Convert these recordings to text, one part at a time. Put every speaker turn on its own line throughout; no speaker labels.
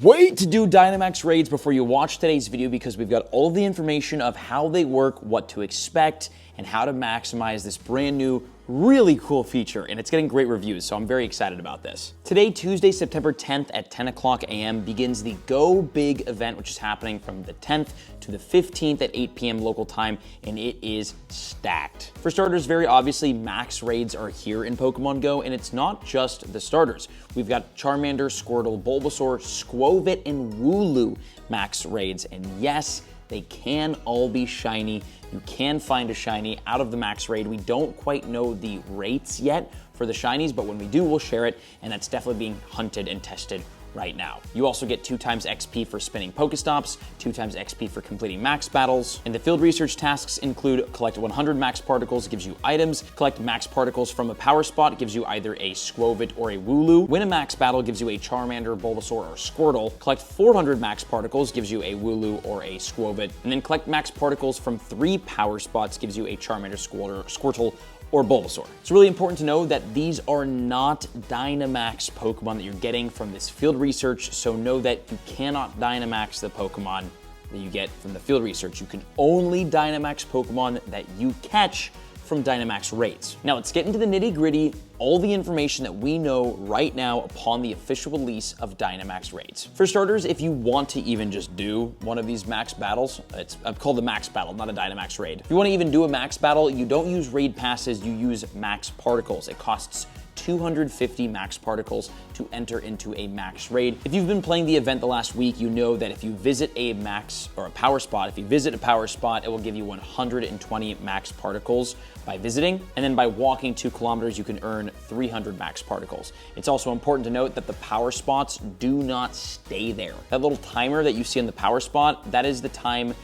Wait to do Dynamax raids before you watch today's video because we've got all of the information of how they work, what to expect, and how to maximize this brand new, really cool feature, and it's getting great reviews, so I'm very excited about this. Today, Tuesday, September 10th at 10 o'clock a.m. begins the Go Big event, which is happening from the 10th to the 15th at 8 p.m. local time, and it is stacked. For starters, very obviously, max raids are here in Pokemon Go, and it's not just the starters. We've got Charmander, Squirtle, Bulbasaur, Skwovet, and Wooloo max raids, and yes, they can all be shiny. You can find a shiny out of the max raid. We don't quite know the rates yet for the shinies, but when we do, we'll share it, and that's definitely being hunted and tested right now. You also get 2 times XP for spinning Pokestops, 2 times XP for completing max battles, and the field research tasks include collect 100 max particles, gives you items, collect max particles from a power spot, gives you either a Skwovet or a Wooloo, win a max battle, gives you a Charmander, Bulbasaur, or Squirtle, collect 400 max particles, gives you a Wooloo or a Skwovet, and then collect max particles from 3 power spots, gives you a Charmander, Squirtle, or Bulbasaur. It's really important to know that these are not Dynamax Pokemon that you're getting from this field research, so know that you cannot Dynamax the Pokemon that you get from the field research. You can only Dynamax Pokemon that you catch from Dynamax raids. Now let's get into the nitty-gritty, all the information that we know right now upon the official release of Dynamax raids. For starters, if you want to even just do one of these max battles, it's called a max battle, not a Dynamax raid. If you want to even do a max battle, you don't use raid passes, you use max particles. It costs 250 max particles to enter into a max raid. If you've been playing the event the last week, you know that if you visit a max or a power spot, if you visit a power spot, it will give you 120 max particles by visiting, and then by walking 2 kilometers, you can earn 300 max particles. It's also important to note that the power spots do not stay there. That little timer that you see on the power spot, that is the time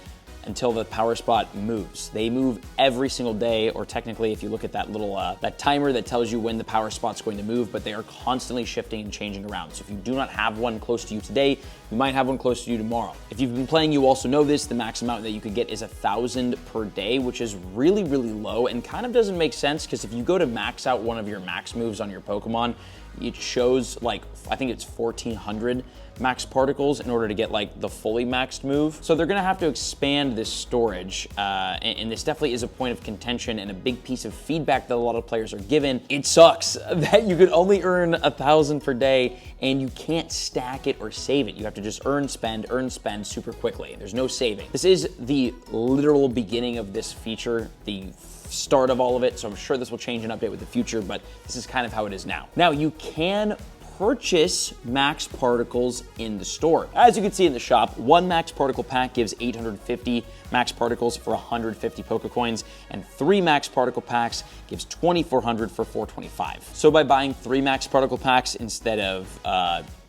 until the power spot moves. They move every single day, or technically if you look at that little that timer that tells you when the power spot's going to move, but they are constantly shifting and changing around. So if you do not have one close to you today, you might have one close to you tomorrow. If you've been playing, you also know this, the max amount that you could get is 1,000 per day, which is really, really low and kind of doesn't make sense because if you go to max out one of your max moves on your Pokemon, it shows like, I think it's 1,400 max particles in order to get like the fully maxed move. So they're gonna have to expand this storage, and this definitely is a point of contention and a big piece of feedback that a lot of players are given. It sucks that you could only earn 1,000 per day and you can't stack it or save it. You have to just earn, spend super quickly. There's no saving. This is the literal beginning of this feature, the start of all of it, so I'm sure this will change and update with the future, but this is kind of how it is now. Now, you can purchase max particles in the store. As you can see in the shop, 1 max particle pack gives 850 max particles for 150 Pokecoins, and 3 max particle packs gives 2,400 for 425. So by buying 3 max particle packs instead of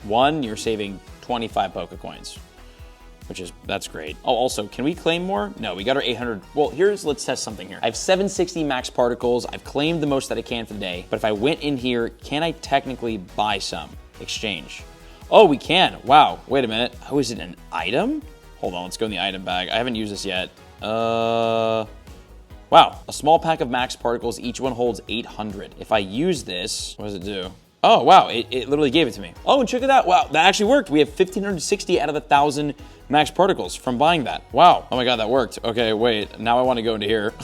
1, you're saving 25 Pokecoins. That's great. Oh, also, can we claim more? No, we got our 800. Well, let's test something here. I have 760 max particles. I've claimed the most that I can for the day, but if I went in here, can I technically buy some? Exchange. Oh, we can. Wow, wait a minute. Oh, is it an item? Hold on, let's go in the item bag. I haven't used this yet. Wow, a small pack of max particles. Each one holds 800. If I use this, what does it do? Oh, wow, it literally gave it to me. Oh, and check it out. Wow, that actually worked. We have 1,560 out of 1,000 max particles from buying that. Wow. Oh my God, that worked. Okay, wait, now I want to go into here.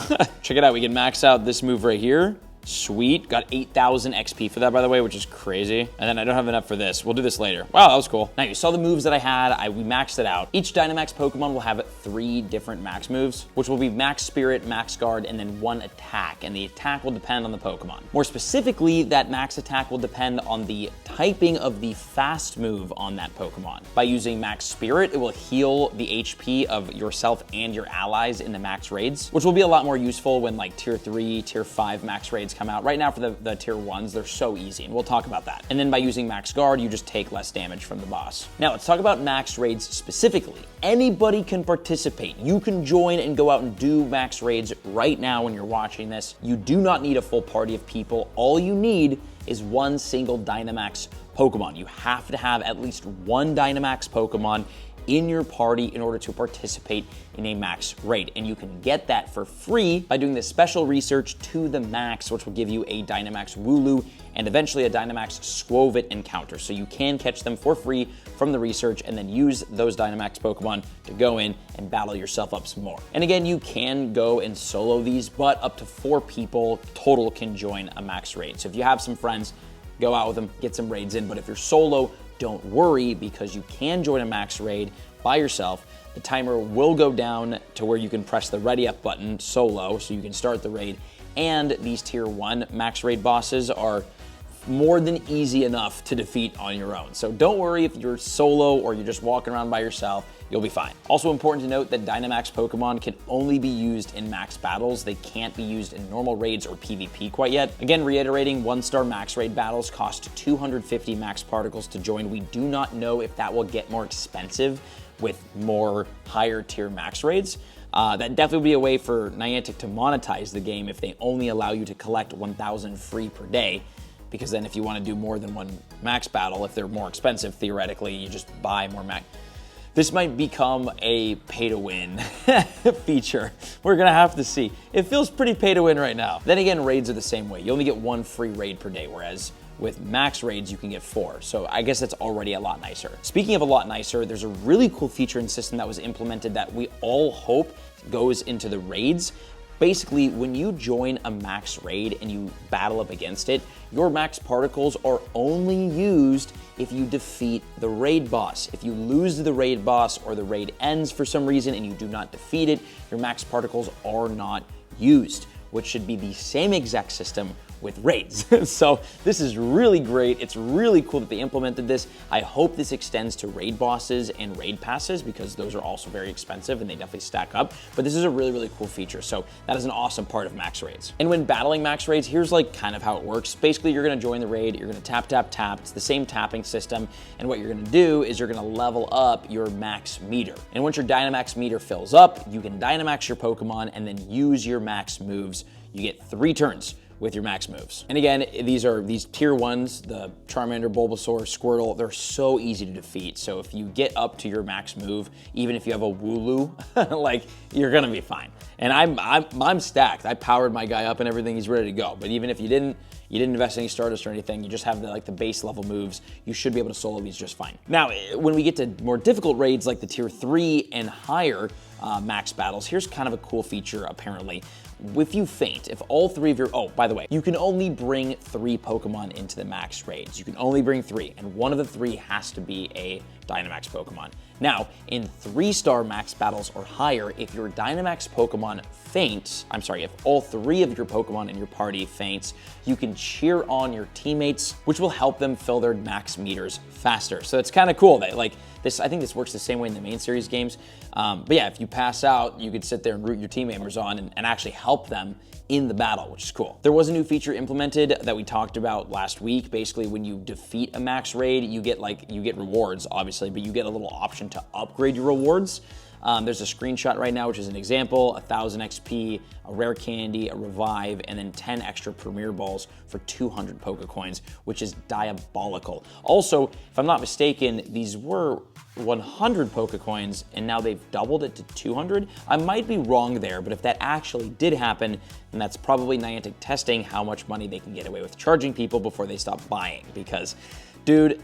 Check it out. We can max out this move right here. Sweet. Got 8,000 XP for that, by the way, which is crazy. And then I don't have enough for this. We'll do this later. Wow, that was cool. Now, you saw the moves that I had. We maxed it out. Each Dynamax Pokemon will have 3 different max moves, which will be Max Spirit, Max Guard, and then 1 attack. And the attack will depend on the Pokemon. More specifically, that max attack will depend on the typing of the fast move on that Pokemon. By using Max Spirit, it will heal the HP of yourself and your allies in the max raids, which will be a lot more useful when like tier 3, tier 5 max raids come out. Right now for the tier 1s, they're so easy, and we'll talk about that. And then by using Max Guard, you just take less damage from the boss. Now let's talk about max raids specifically. Anybody can participate. You can join and go out and do max raids right now when you're watching this. You do not need a full party of people. All you need is 1 single Dynamax Pokemon. You have to have at least 1 Dynamax Pokemon in your party in order to participate in a max raid. And you can get that for free by doing this special research to the max, which will give you a Dynamax Wooloo and eventually a Dynamax Squovit encounter. So you can catch them for free from the research and then use those Dynamax Pokemon to go in and battle yourself up some more. And again, you can go and solo these, but up to 4 people total can join a max raid. So if you have some friends, go out with them, get some raids in. But if you're solo, don't worry, because you can join a max raid by yourself. The timer will go down to where you can press the ready up button solo so you can start the raid. And these tier 1 max raid bosses are more than easy enough to defeat on your own. So don't worry if you're solo or you're just walking around by yourself, you'll be fine. Also important to note that Dynamax Pokemon can only be used in max battles. They can't be used in normal raids or PvP quite yet. Again, reiterating, 1-star max raid battles cost 250 max particles to join. We do not know if that will get more expensive with more higher tier max raids. That definitely would be a way for Niantic to monetize the game if they only allow you to collect 1,000 free per day. Because then if you want to do more than one max battle, if they're more expensive, theoretically, you just buy more max. This might become a pay-to-win feature. We're gonna have to see. It feels pretty pay-to-win right now. Then again, raids are the same way. You only get 1 free raid per day, whereas with max raids, you can get 4. So I guess that's already a lot nicer. Speaking of a lot nicer, there's a really cool feature and system that was implemented that we all hope goes into the raids. Basically, when you join a max raid and you battle up against it, your max particles are only used if you defeat the raid boss. If you lose to the raid boss or the raid ends for some reason and you do not defeat it, your max particles are not used, which should be the same exact system with raids. So this is really great. It's really cool that they implemented this. I hope this extends to raid bosses and raid passes, because those are also very expensive and they definitely stack up. But this is a really, really cool feature. So that is an awesome part of max raids. And when battling max raids, here's like kind of how it works. Basically, you're gonna join the raid, you're gonna tap, tap, tap. It's the same tapping system. And what you're gonna do is you're gonna level up your max meter. And once your Dynamax meter fills up, you can Dynamax your Pokemon and then use your max moves. You get 3 turns with your max moves. And again, these tier 1s, the Charmander, Bulbasaur, Squirtle, they're so easy to defeat. So if you get up to your max move, even if you have a Wooloo, like, you're gonna be fine. And I'm stacked. I powered my guy up and everything, he's ready to go. But even if you didn't invest any Stardust or anything, you just have the base level moves, you should be able to solo these just fine. Now, when we get to more difficult raids like the tier 3 and higher max battles, here's kind of a cool feature apparently. If you faint, if all 3 of your, oh, by the way, you can only bring 3 Pokemon into the max raids. You can only bring 3, and one of the 3 has to be a Dynamax Pokemon. Now, in 3-star max battles or higher, if your Dynamax Pokemon faints, if all 3 of your Pokemon in your party faints, you can cheer on your teammates, which will help them fill their max meters faster. So it's kind of cool that, like, this, I think this works the same way in the main series games. But yeah, if you pass out, you could sit there and root your team members on and actually help them in the battle, which is cool. There was a new feature implemented that we talked about last week. Basically, when you defeat a max raid, you get rewards, obviously, but you get a little option to upgrade your rewards. There's a screenshot right now, which is an example: 1,000 XP, a rare candy, a revive, and then 10 extra Premier Balls for 200 Pokecoins, which is diabolical. Also, if I'm not mistaken, these were 100 Pokecoins, and now they've doubled it to 200. I might be wrong there, but if that actually did happen, then that's probably Niantic testing how much money they can get away with charging people before they stop buying. Because, dude,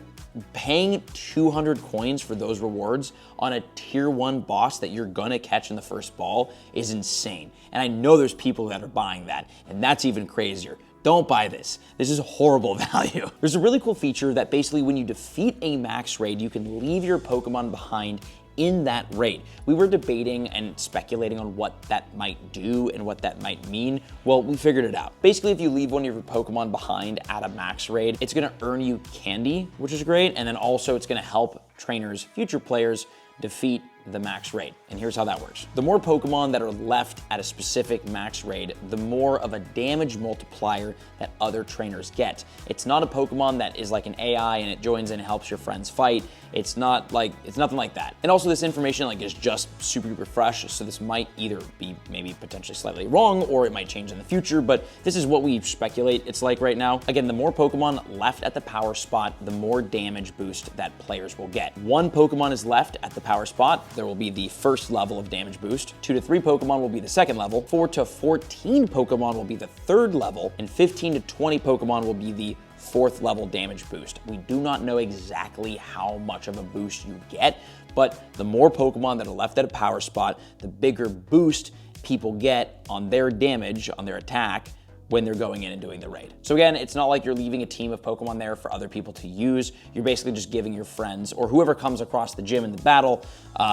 paying 200 coins for those rewards on a tier 1 boss that you're gonna catch in the first ball is insane. And I know there's people that are buying that, and that's even crazier. Don't buy this. This is horrible value. There's a really cool feature that basically when you defeat a max raid, you can leave your Pokemon behind in that raid. We were debating and speculating on what that might do and what that might mean. Well, we figured it out. Basically, if you leave one of your Pokemon behind at a max raid, it's gonna earn you candy, which is great, and then also it's gonna help trainers, future players, defeat the max raid. And here's how that works. The more Pokemon that are left at a specific max raid, the more of a damage multiplier that other trainers get. It's not a Pokemon that is like an AI and it joins in and helps your friends fight. It's nothing like that. And also this information is just super duper fresh, so this might either be maybe potentially slightly wrong or it might change in the future, but this is what we speculate it's like right now. Again, the more Pokemon left at the power spot, the more damage boost that players will get. 1 Pokemon is left at the power spot, there will be the first level of damage boost. 2 to 3 Pokemon will be the second level. 4 to 14 Pokemon will be the third level, and 15 to 20 Pokemon will be the 4th level damage boost. We do not know exactly how much of a boost you get, but the more Pokemon that are left at a power spot, the bigger boost people get on their damage, on their attack, when they're going in and doing the raid. So again, it's not like you're leaving a team of Pokemon there for other people to use. You're basically just giving your friends or whoever comes across the gym in the battle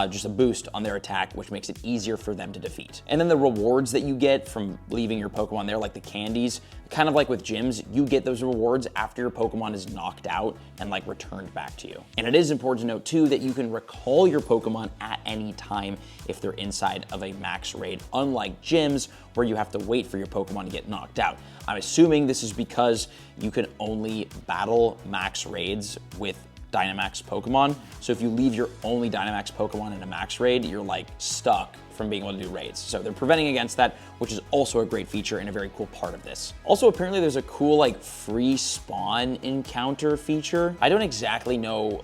just a boost on their attack, which makes it easier for them to defeat. And then the rewards that you get from leaving your Pokemon there, like the candies, kind of like with gyms, you get those rewards after your Pokemon is knocked out and returned back to you. And it is important to note too that you can recall your Pokemon at any time if they're inside of a max raid, unlike gyms where you have to wait for your Pokemon to get knocked out. I'm assuming this is because you can only battle max raids with Dynamax Pokemon. So if you leave your only Dynamax Pokemon in a max raid, you're stuck from being able to do raids. So they're preventing against that, which is also a great feature and a very cool part of this. Also, apparently there's a cool free spawn encounter feature. I don't exactly know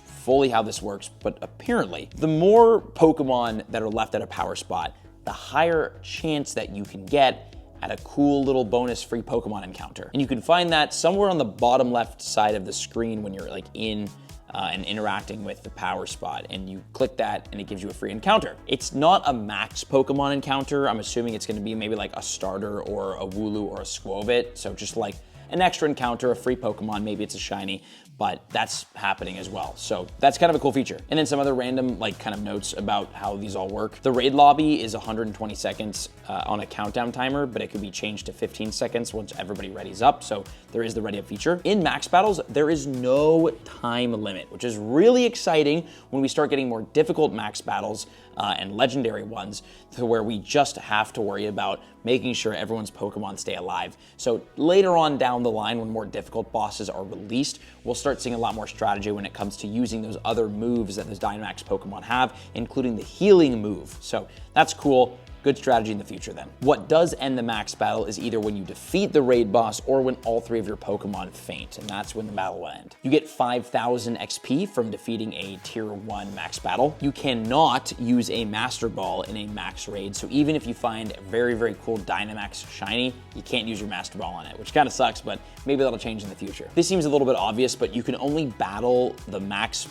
fully how this works, but apparently the more Pokemon that are left at a power spot, the higher chance that you can get at a cool little bonus free Pokemon encounter. And you can find that somewhere on the bottom left side of the screen when you're in and interacting with the power spot, and you click that and it gives you a free encounter. It's not a max Pokemon encounter. I'm assuming it's gonna be maybe a starter or a Wooloo or a Squovit. So just an extra encounter, a free Pokemon, maybe it's a shiny, but that's happening as well. So that's kind of a cool feature. And then some other random kind of notes about how these all work. The raid lobby is 120 seconds on a countdown timer, but it could be changed to 15 seconds once everybody readies up. So there is the ready up feature. In max battles, there is no time limit, which is really exciting when we start getting more difficult max battles and legendary ones, to where we just have to worry about making sure everyone's Pokemon stay alive. So later on down the line, when more difficult bosses are released, we'll start seeing a lot more strategy when it comes to using those other moves that those Dynamax Pokemon have, including the healing move. So that's cool. Good strategy in the future then. What does end the max battle is either when you defeat the raid boss or when all 3 of your Pokemon faint, and that's when the battle will end. You get 5,000 XP from defeating a tier 1 max battle. You cannot use a Master Ball in a max raid, so even if you find a very, very cool Dynamax shiny, you can't use your Master Ball on it, which kind of sucks, but maybe that'll change in the future. This seems a little bit obvious, but you can only battle the max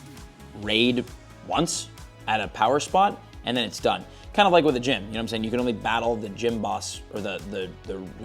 raid once at a power spot, and then it's done. Kind of like with a gym, you know what I'm saying? You can only battle the gym boss or the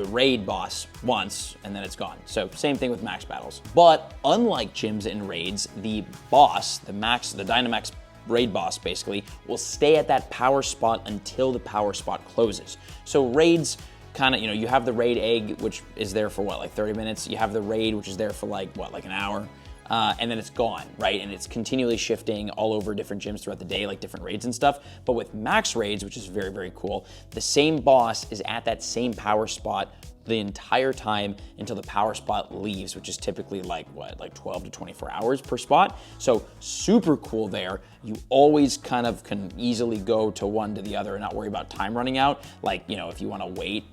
raid boss once, and then it's gone. So same thing with max battles. But unlike gyms and raids, the boss, the Dynamax raid boss basically, will stay at that power spot until the power spot closes. So raids kind of, you have the raid egg, which is there for 30 minutes. You have the raid, which is there for an hour. And then it's gone, right? And it's continually shifting all over different gyms throughout the day, different raids and stuff. But with max raids, which is very, very cool, the same boss is at that same power spot the entire time until the power spot leaves, which is typically 12 to 24 hours per spot. So super cool there. You always kind of can easily go to one to the other and not worry about time running out. If you want to wait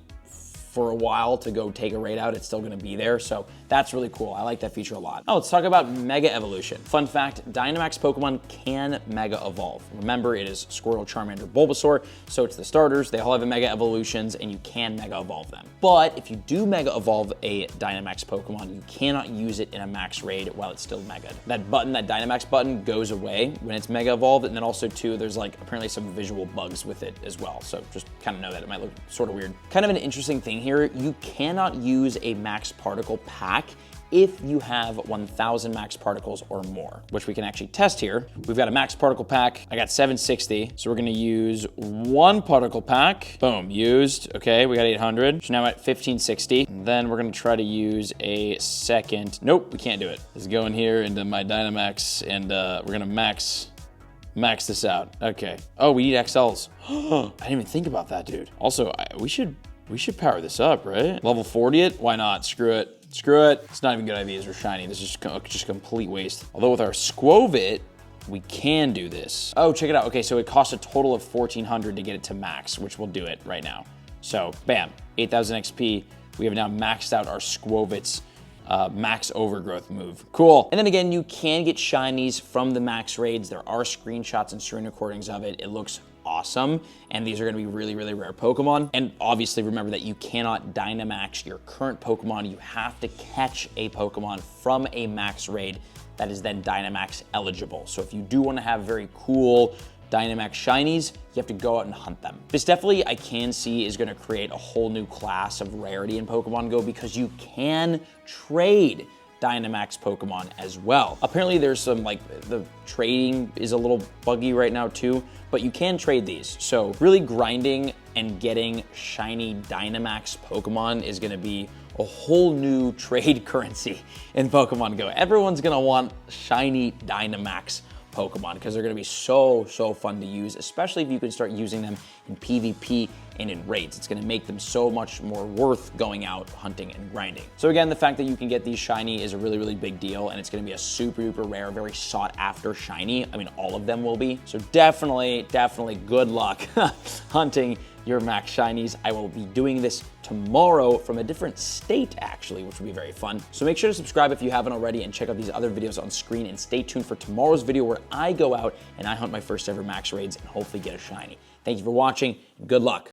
for a while to go take a raid out, it's still gonna be there. So that's really cool. I like that feature a lot. Oh, let's talk about Mega Evolution. Fun fact, Dynamax Pokemon can Mega Evolve. Remember, it is Squirtle, Charmander, Bulbasaur, so it's the starters. They all have Mega Evolutions and you can Mega Evolve them. But if you do Mega Evolve a Dynamax Pokemon, you cannot use it in a max raid while it's still Mega'd. That button, that Dynamax button, goes away when it's Mega Evolved, and then also too, there's apparently some visual bugs with it as well. So just kind of know that it might look sort of weird. Kind of an interesting thing here, you cannot use a max particle pack if you have 1,000 max particles or more, which we can actually test here. We've got a max particle pack. I got 760, so we're gonna use 1 particle pack. Boom, used. Okay, we got 800. So now I'm at 1560. And then we're gonna try to use a second. Nope, we can't do it. Let's go in here into my Dynamax, and we're gonna max Max this out. Okay. Oh, we need XLs. I didn't even think about that, dude. Also, we should power this up, right? Level 40 it? Why not? Screw it. Screw it. It's not even good ideas for shiny. This is just complete waste. Although with our Squovit, we can do this. Oh, check it out. Okay, so it costs a total of 1,400 to get it to max, which we'll do it right now. So, bam, 8,000 XP. We have now maxed out our Squovit's max overgrowth move. Cool. And then again, you can get shinies from the max raids. There are screenshots and screen recordings of it. It looks awesome. And these are going to be really, really rare Pokemon. And obviously remember that you cannot Dynamax your current Pokemon. You have to catch a Pokemon from a max raid that is then Dynamax eligible. So if you do want to have very cool Dynamax shinies, you have to go out and hunt them. This definitely, I can see, is gonna create a whole new class of rarity in Pokemon Go because you can trade Dynamax Pokemon as well. Apparently there's some, like, the trading is a little buggy right now too, but you can trade these. So really grinding and getting shiny Dynamax Pokemon is gonna be a whole new trade currency in Pokemon Go. Everyone's gonna want shiny Dynamax Pokemon because they're going to be so fun to use, especially if you can start using them in PvP and in raids. It's going to make them so much more worth going out hunting and grinding. So again, the fact that you can get these shiny is a really big deal, and it's going to be a super duper rare, very sought after shiny. I mean, all of them will be. So definitely good luck hunting your max shinies. I will be doing this tomorrow from a different state, actually, which will be very fun. So make sure to subscribe if you haven't already and check out these other videos on screen, and stay tuned for tomorrow's video where I go out and I hunt my first ever max raids and hopefully get a shiny. Thank you for watching, and good luck.